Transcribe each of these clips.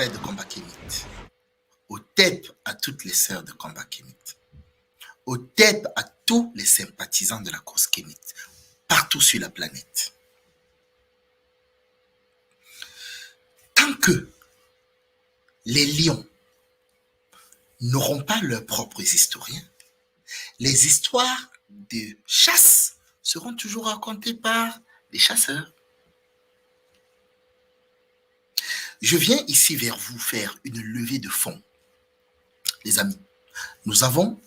frères de Combat Kémite, au TEP à toutes les sœurs de Combat Kémite, au TEP à tous les sympathisants de la cause kémite, partout sur la planète. Tant que les lions n'auront pas leurs propres historiens, les histoires de chasse seront toujours racontées par les chasseurs. Je viens ici vers vous faire une levée de fonds. Les amis, nous avons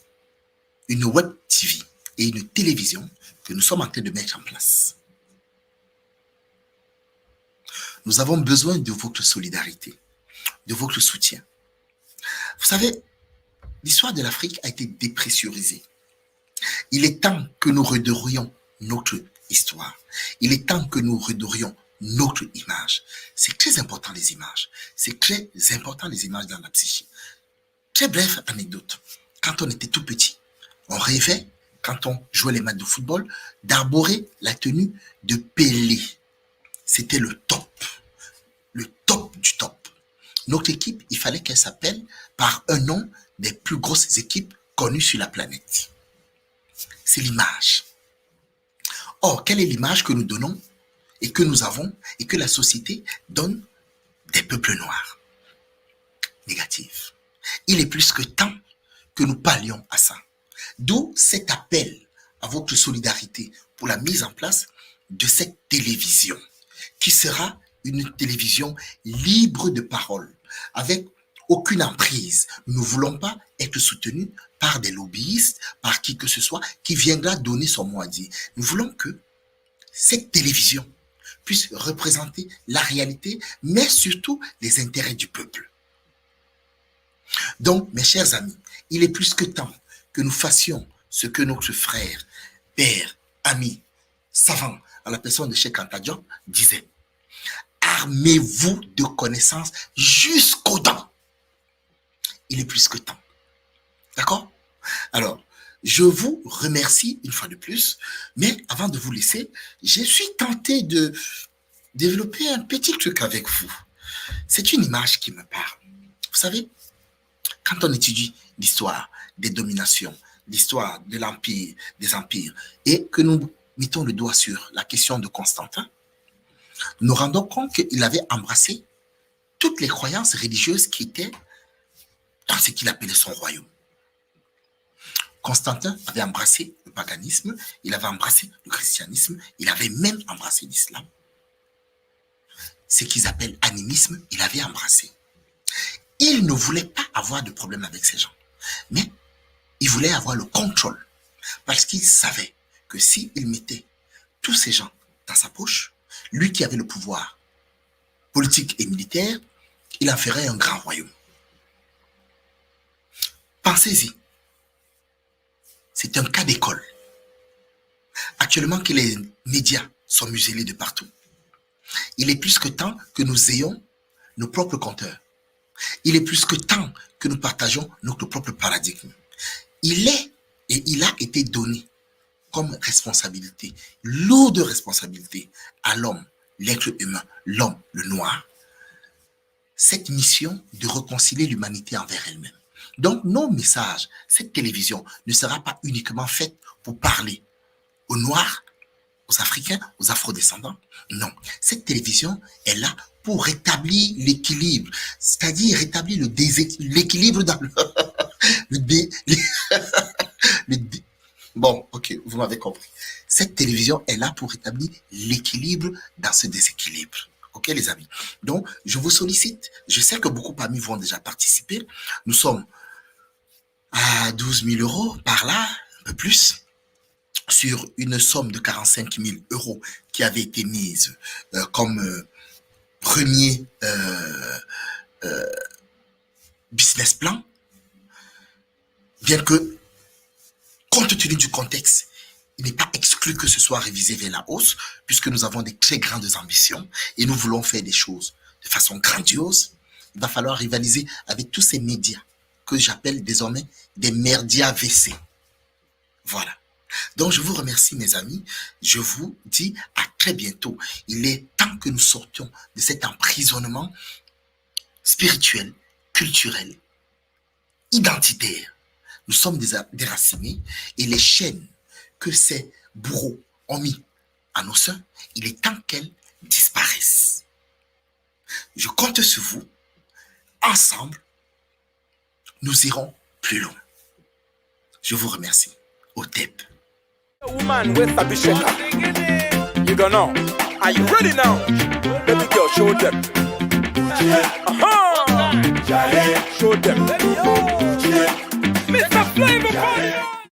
une web TV et une télévision que nous sommes en train de mettre en place. Nous avons besoin de votre solidarité, de votre soutien. Vous savez, l'histoire de l'Afrique a été dépressurisée. Il est temps que nous redorions notre histoire. Il est temps que nous redorions notre image. C'est très important les images. C'est très important les images dans la psyché. Très bref anecdote. Quand on était tout petit, on rêvait, quand on jouait les matchs de football, d'arborer la tenue de Pelé. C'était le top du top. Notre équipe, il fallait qu'elle s'appelle par un nom des plus grosses équipes connues sur la planète. C'est l'image. Or, quelle est l'image que nous donnons et que nous avons et que la société donne des peuples noirs? Négative. Il est plus que temps que nous parlions à ça. D'où cet appel à votre solidarité pour la mise en place de cette télévision qui sera une télévision libre de parole, avec aucune emprise. Nous ne voulons pas être soutenus par des lobbyistes, par qui que ce soit, qui viendra donner son mot à dire. Nous voulons que cette télévision puisse représenter la réalité, mais surtout les intérêts du peuple. Donc, mes chers amis, il est plus que temps que nous fassions ce que notre frère, père, ami, savant, à la personne de Cheikh Anta Diop, disait. Armez-vous de connaissances jusqu'aux dents. Il est plus que temps. D'accord? Alors, je vous remercie une fois de plus, mais avant de vous laisser, je suis tenté de développer un petit truc avec vous. C'est une image qui me parle. Vous savez, quand on étudie l'histoire des dominations, l'histoire de l'empire, des empires, et que nous mettons le doigt sur la question de Constantin, nous rendons compte qu'il avait embrassé toutes les croyances religieuses qui étaient dans ce qu'il appelait son royaume. Constantin avait embrassé le paganisme, il avait embrassé le christianisme, il avait même embrassé l'islam. Ce qu'ils appellent animisme, il avait embrassé. Il ne voulait pas avoir de problème avec ces gens, mais il voulait avoir le contrôle, parce qu'il savait que s'il mettait tous ces gens dans sa poche, lui qui avait le pouvoir politique et militaire, il en ferait un grand royaume. Pensez-y. C'est un cas d'école. Actuellement que les médias sont muselés de partout, il est plus que temps que nous ayons nos propres compteurs. Il est plus que temps que nous partageons notre propre paradigme. Il est et il a été donné comme responsabilité, lourde responsabilité à l'homme, l'être humain, l'homme, le noir, cette mission de réconcilier l'humanité envers elle-même. Donc, nos messages, cette télévision ne sera pas uniquement faite pour parler aux Noirs, aux Africains, aux Afro-descendants. Non, cette télévision est là pour rétablir l'équilibre, c'est-à-dire rétablir l'équilibre dans Bon, ok, vous m'avez compris. Cette télévision est là pour rétablir l'équilibre dans ce déséquilibre. Ok, les amis? Donc, je vous sollicite. Je sais que beaucoup parmi vous ont déjà participé. Nous sommes à 12 000 euros par là, un peu plus, sur une somme de 45 000 euros qui avait été mise comme premier business plan. Bien que, compte tenu du contexte, il n'est pas exclu que ce soit révisé vers la hausse, puisque nous avons des très grandes ambitions et nous voulons faire des choses de façon grandiose. Il va falloir rivaliser avec tous ces médias que j'appelle désormais des merdias WC. Voilà. Donc, je vous remercie, mes amis. Je vous dis à très bientôt. Il est temps que nous sortions de cet emprisonnement spirituelle, culturelle, identitaire. Nous sommes déracinés et les chaînes que ces bourreaux ont mis à nos sœurs, il est temps qu'elles disparaissent. Je compte sur vous. Ensemble, nous irons plus loin. Je vous remercie. Au TEP. Woman with a bisheka. You don't know. Are you ready now? Baby girl, show them. Show them.